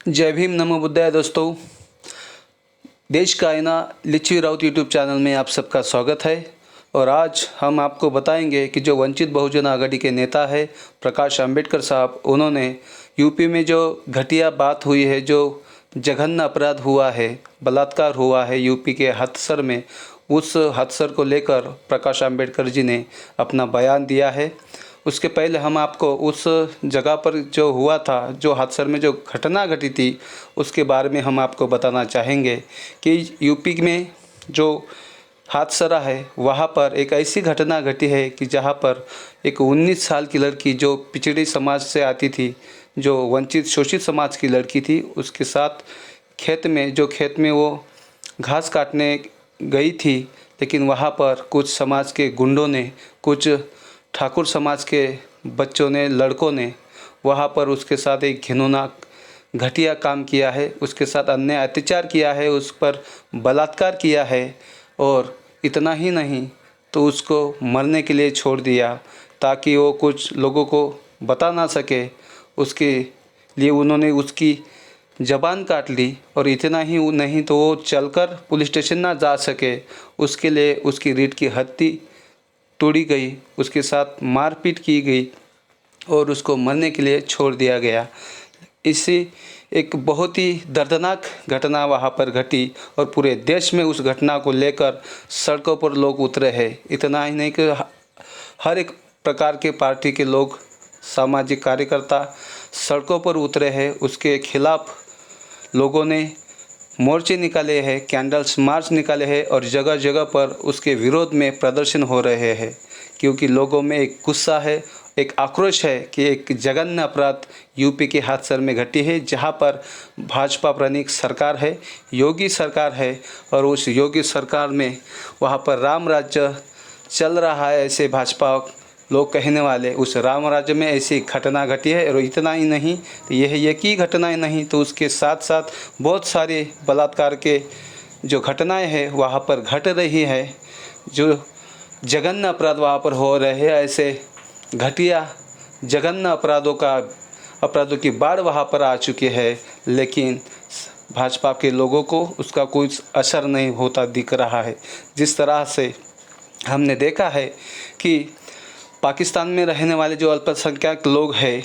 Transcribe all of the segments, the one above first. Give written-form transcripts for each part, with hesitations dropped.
जय भीम, नमो बुद्धाय। दोस्तों, देश का आईना लिच्छवी राउत यूट्यूब चैनल में आप सबका स्वागत है। और आज हम आपको बताएंगे कि जो वंचित बहुजन आघाड़ी के नेता है प्रकाश अंबेडकर साहब, उन्होंने यूपी में जो घटिया बात हुई है, जो जघन्य अपराध हुआ है, बलात्कार हुआ है यूपी के हाथरस में, उस हाथरस को लेकर प्रकाश अंबेडकर जी ने अपना बयान दिया है। उसके पहले हम आपको उस जगह पर जो हुआ था, जो हाथरस में जो घटना घटी थी, उसके बारे में हम आपको बताना चाहेंगे कि यूपी में जो हाथरस है वहाँ पर एक ऐसी घटना घटी है कि जहाँ पर एक 19 साल की लड़की जो पिछड़ी समाज से आती थी, जो वंचित शोषित समाज की लड़की थी, उसके साथ खेत में वो घास काटने गई थी। लेकिन वहाँ पर कुछ समाज के गुंडों ने, कुछ ठाकुर समाज के बच्चों ने, लड़कों ने वहाँ पर उसके साथ एक घिनौना घटिया काम किया है, उसके साथ अन्याय अत्याचार किया है, उस पर बलात्कार किया है। और इतना ही नहीं तो उसको मरने के लिए छोड़ दिया ताकि वो कुछ लोगों को बता ना सके। उसके लिए उन्होंने उसकी ज़बान काट ली। और इतना ही नहीं तो वो चलकर पुलिस स्टेशन ना जा सके, उसके लिए उसकी रीढ़ की हड्डी तोड़ी गई, उसके साथ मारपीट की गई और उसको मरने के लिए छोड़ दिया गया। इसी एक बहुत ही दर्दनाक घटना वहाँ पर घटी और पूरे देश में उस घटना को लेकर सड़कों पर लोग उतरे हैं। इतना ही नहीं कि हर एक प्रकार के पार्टी के लोग, सामाजिक कार्यकर्ता सड़कों पर उतरे हैं। उसके खिलाफ लोगों ने मोर्चे निकाले हैं, कैंडल्स मार्च निकाले हैं और जगह जगह पर उसके विरोध में प्रदर्शन हो रहे हैं, क्योंकि लोगों में एक गुस्सा है, एक आक्रोश है कि एक जघन्य अपराध यूपी के हाथरस में घटी है, जहां पर भाजपा प्रणीत सरकार है, योगी सरकार है। और उस योगी सरकार में वहां पर राम राज्य चल रहा है, ऐसे भाजपा लोग कहने वाले, उस राम राज्य में ऐसी घटना घटी है। और इतना ही नहीं तो यह एक ही घटनाएं नहीं तो उसके साथ साथ बहुत सारे बलात्कार के जो घटनाएं हैं वहाँ पर घट रही है, जो जघन्य अपराध वहाँ पर हो रहे हैं। ऐसे घटिया जघन्य अपराधों की बाढ़ वहाँ पर आ चुकी है, लेकिन भाजपा के लोगों को उसका कोई असर नहीं होता दिख रहा है। जिस तरह से हमने देखा है कि पाकिस्तान में रहने वाले जो अल्पसंख्यक लोग हैं,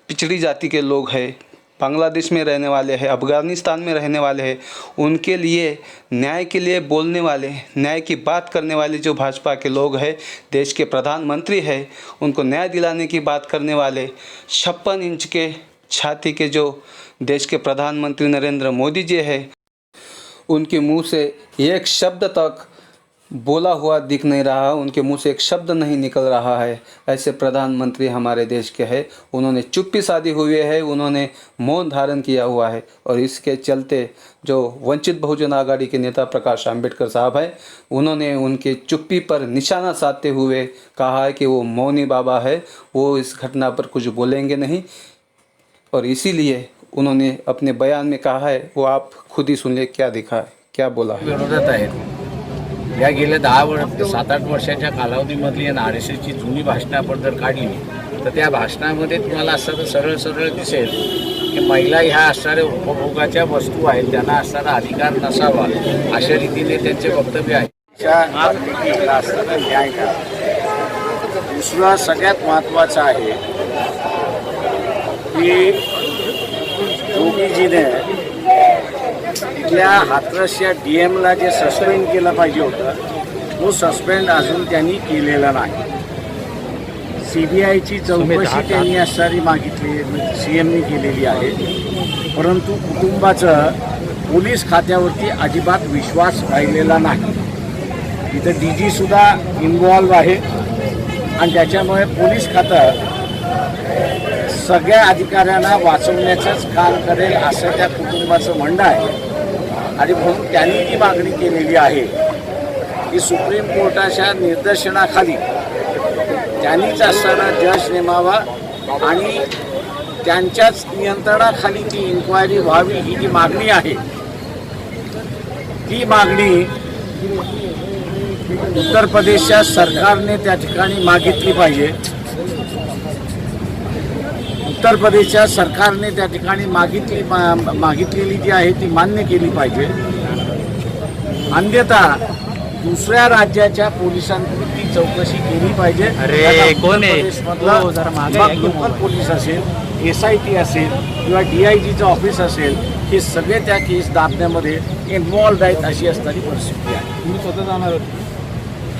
पिछड़ी जाति के लोग हैं, बांग्लादेश में रहने वाले हैं, अफ़गानिस्तान में रहने वाले हैं, उनके लिए न्याय के लिए बोलने वाले, न्याय की बात करने वाले जो भाजपा के लोग हैं, देश के प्रधानमंत्री हैं, उनको न्याय दिलाने की बात करने वाले 56 इंच के छाती के जो देश के प्रधानमंत्री नरेंद्र मोदी जी हैं, उनके मुंह से एक शब्द तक बोला हुआ दिख नहीं रहा, उनके मुंह से एक शब्द नहीं निकल रहा है। ऐसे प्रधानमंत्री हमारे देश के हैं। उन्होंने चुप्पी साधी हुई है, उन्होंने मौन धारण किया हुआ है। और इसके चलते जो वंचित बहुजन आघाड़ी के नेता प्रकाश अंबेडकर साहब हैं, उन्होंने उनके चुप्पी पर निशाना साधते हुए कहा है कि वो मौनी बाबा है, वो इस घटना पर कुछ बोलेंगे नहीं। और इसीलिए उन्होंने अपने बयान में कहा है, वो आप खुद ही सुन ले क्या दिखा है, क्या बोला है। विरोधात आहेत। या गेल्या 7-8 वर्षाच्या कालावधीमधली RSSची जुनी भाषणं आपण जर काढली तर त्या भाषणामध्ये तुम्हाला असं सरळ सरळ दिसेल की महिला ह्या असणाऱ्या उपभोगाच्या वस्तू आहेत, त्यांना असणारा अधिकार नसावा अशा रीतीने त्यांचे वक्तव्य आहे। असणारा न्याय का दुसरा सगळ्यात महत्त्वाचा आहे की योगीजीने तिथल्या हाथरसच्या DM-ला जे सस्पेंड केलं पाहिजे होतं, तो सस्पेंड अजून त्यांनी केलेला नाही। CBIची चौकशी त्यांनी असणारी मागितली, CMनी केलेली आहे, परंतु कुटुंबाचं पोलीस खात्यावरती अजिबात विश्वास राहिलेला नाही। इथं DG सुद्धा इन्व्हॉल्व आहे आणि त्याच्यामुळे पोलीस खातं सगळ्या अधिकाऱ्यांना वाचवण्याचंच काम करेल असं त्या कुटुंबाचं म्हणणं आहे। आणि म्हणून त्यांनी ती मागणी केलेली आहे की सुप्रीम कोर्टाच्या निर्देशनाखाली त्यांनीच असणारा जज नेमावा आणि त्यांच्याच नियंत्रणाखाली ती इन्क्वायरी व्हावी, ही जी मागणी आहे ती मागणी उत्तर प्रदेशच्या सरकारने त्या ठिकाणी मागितली पाहिजे। उत्तर प्रदेशच्या सरकारने त्या ठिकाणी मागितलेली जी आहे ती मान्य केली पाहिजे. अन्यथा दुसऱ्या राज्याच्या पोलिसांनी ती चौकशी केली पाहिजे. अरे, कोण आहे? प्रदेशमधला हो, जरा मागे आहे की लोकल मोबाईल. पोलीस असेल, SIT असेल किंवा DIGचं ऑफिस असेल, हे सगळे त्या केस दाबण्यामध्ये इन्व्हॉल्ड आहेत अशी असणारी परिस्थिती आहे. तुम्ही स्वतः जाणार होते?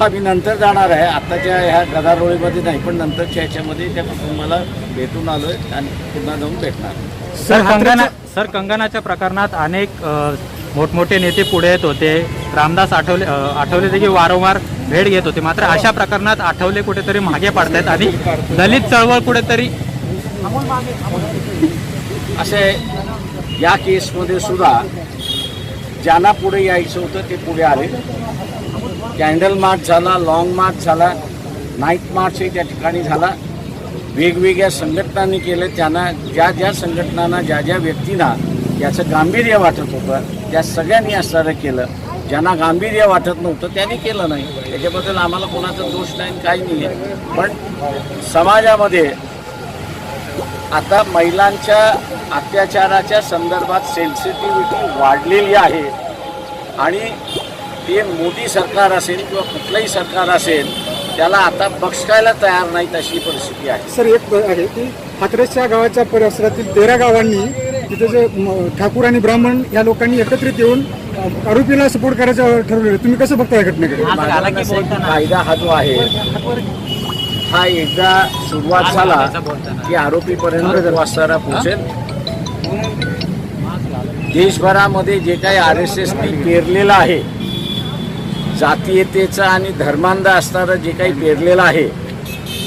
हा, मी नंतर जाणार आहे. आत्ताच्या ह्या गदारोळीमध्ये नाही, पण नंतरच्या ह्याच्यामध्ये त्या कुटुंबाला भेटून आलोय आणि पुन्हा जाऊन भेटणार. सर, कंगनाच्या प्रकरणात अनेक मोठमोठे नेते पुढे येत होते. रामदास आठवले देखील वारंवार भेट घेत होते. मात्र अशा प्रकरणात आठवले कुठेतरी मागे पडतायत आणि दलित चळवळ कुठेतरी असे या केसमध्ये सुद्धा ज्यांना पुढे यायचं होतं ते पुढे आले. कॅन्डल मार्च झाला, लॉंग मार्च झाला, नाईट मार्चही त्या ठिकाणी झाला. वेगवेगळ्या संघटनांनी केलं. त्यांना ज्या संघटनांना ज्या व्यक्तींना याचं गांभीर्य वाटत होतं त्या सगळ्यांनी असं केलं. ज्यांना गांभीर्य वाटत नव्हतं त्यांनी केलं नाही. त्याच्याबद्दल आम्हाला कोणाचा दोष नाही, काही नाही आहे. पण समाजामध्ये आता महिलांच्या अत्याचाराच्या संदर्भात सेन्सिटिव्हिटी वाढलेली आहे आणि ते मोदी सरकार असेल किंवा कुठलंही सरकार असेल त्याला आता बक्षायला तयार नाहीत अशी परिस्थिती आहे. सर, एक आहे की हाथरसच्या गावाच्या परिसरातील 13 गावांनी तिथे जे ठाकूर आणि ब्राह्मण या लोकांनी एकत्रित येऊन आरोपीला सपोर्ट करायचं ठरवलेलं. तुम्ही कसं बघता या घटनेकडे? कायदा हा जो आहे हा एकदा सुरुवात झाला की आरोपीपर्यंत वास्तारा पोहोचेल. देशभरामध्ये जे काही RSSने पेरलेलं आहे, जातीयतेचं आणि धर्मांध असणारं जे काही पेरलेलं आहे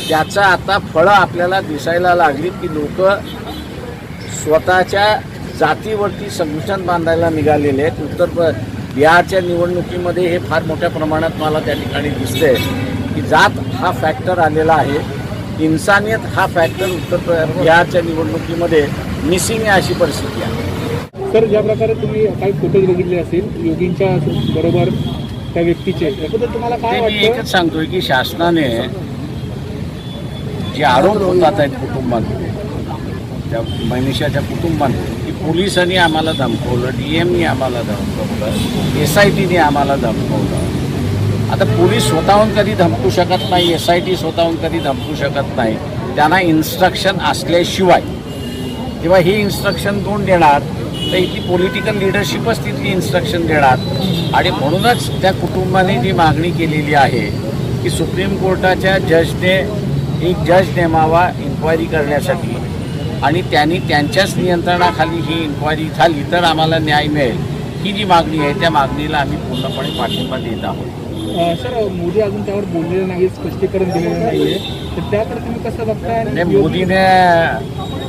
त्याचा आता फळं आपल्याला दिसायला लागली की लोक स्वतःच्या जातीवरती संघर्षण बांधायला निघालेले आहेत. बिहारच्या निवडणुकीमध्ये हे फार मोठ्या प्रमाणात मला त्या ठिकाणी दिसतंय की जात हा फॅक्टर आलेला आहे. इन्सानियत हा फॅक्टर बिहारच्या निवडणुकीमध्ये मिसिंग आहे अशी परिस्थिती आहे. सर, ज्या प्रकारे तुम्ही काही फोटोज बघितले असेल योगींच्या बरोबर त्या व्यक्तीचे, याबद्दल तुम्हाला काय ते मी वाटतं? एकच सांगतोय की शासनाने जे आरोप होतात आहेत कुटुंबांमध्ये, त्या मनीषाच्या कुटुंबांमध्ये, की पोलिसांनी आम्हाला धमकवलं, DMनी आम्हाला धमकवलं, SITने आम्हाला धमकवलं. आता पोलीस स्वतःहून कधी धमकू शकत नाही, SIT स्वतःहून कधी धमकू शकत नाही. त्यांना इन्स्ट्रक्शन असल्याशिवाय जेव्हा ही इन्स्ट्रक्शन कोण देणार तर इथली पॉलिटिकल लिडरशिपच तिथली इन्स्ट्रक्शन देणार. आणि म्हणूनच त्या कुटुंबाने जी मागणी केलेली आहे की सुप्रीम कोर्टाच्या जजने एक जज नेमावा इन्क्वायरी करण्यासाठी आणि त्यांनी त्यांच्याच नियंत्रणाखाली ही इन्क्वायरी झाली तर आम्हाला न्याय मिळेल, ही जी मागणी आहे त्या मागणीला आम्ही पूर्णपणे पाठिंबा देत आहोत. सर, मोदी अजून त्यावर बोललेलं नाही, स्पष्टीकरण दिलेलं नाहीये, तर त्याकडे तुम्ही कसं बघताय? आणि मोदीने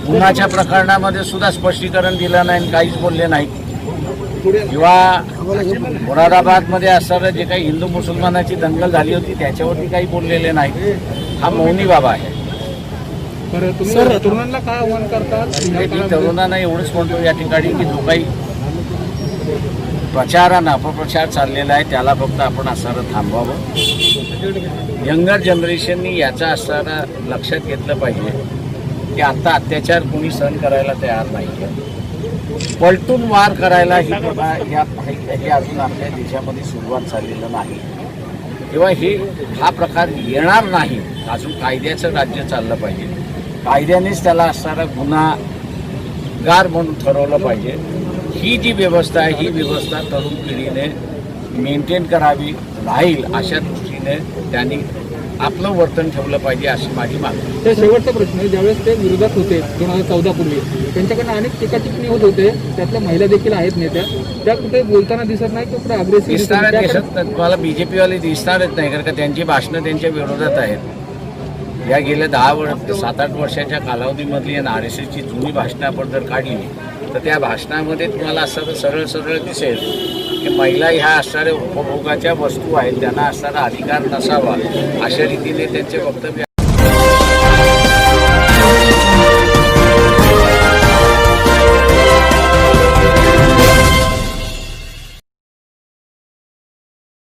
पुण्याच्या प्रकरणामध्ये सुद्धा स्पष्टीकरण दिलं नाही, काहीच बोलले नाही. किंवा मुरादाबादमध्ये असणारं जे काही हिंदू मुसलमानाची दंगल झाली होती त्याच्यावरती काही बोललेले नाही. हा मौनी बाबा आहे. बरं, तुम्ही तरुणांना काय आव्हान करतात? मी तरुणांना एवढंच म्हणतो या ठिकाणी की जो काही प्रचारानं अपप्रचार चाललेला आहे त्याला फक्त आपण असणारं थांबवावं. यंगर जनरेशननी याचा असणारं लक्षात घेतलं पाहिजे की आता अत्याचार कोणी सहन करायला तयार नाही आहे. पलटून वार करायला ही अजून आपल्या देशामध्ये सुरुवात झालेलं नाही. तेव्हा हा प्रकार येणार नाही. अजून कायद्याचं राज्य चाललं पाहिजे. कायद्यानेच त्याला असणारा गुन्हागार म्हणून ठरवलं पाहिजे. ही जी व्यवस्था आहे ही व्यवस्था तरुण पिढीने मेंटेन करावी राहील अशा दृष्टीने त्यांनी आपलं वर्तन ठेवलं पाहिजे अशी माझी मागणी. ते शेवटचा प्रश्न, ज्यावेळेस ते विरोधात होते 2014 पूर्वी, त्यांच्याकडनं अनेक टीका टिप्पणी होत होते, त्यातल्या महिला देखील आहेत नेत्या, त्या कुठे बोलताना दिसत नाही किंवा कुठे अग्रेसिव्ह दिसणाऱ्या देशात तुम्हाला BJPवाले दिसणारच नाही, कारण का त्यांची भाषणं त्यांच्या विरोधात आहेत. या गेल्या 7-8 वर्षाच्या कालावधीमधली RSSची जुनी भाषणं आपण जर काढली तर त्या भाषणामध्ये तुम्हाला असं सरळ सरळ दिसेल की महिला ह्या असणाऱ्या उपभोगाच्या वस्तू आहेत, त्यांना असणारा अधिकार नसावा अशा रीतीने त्यांचे वक्तव्य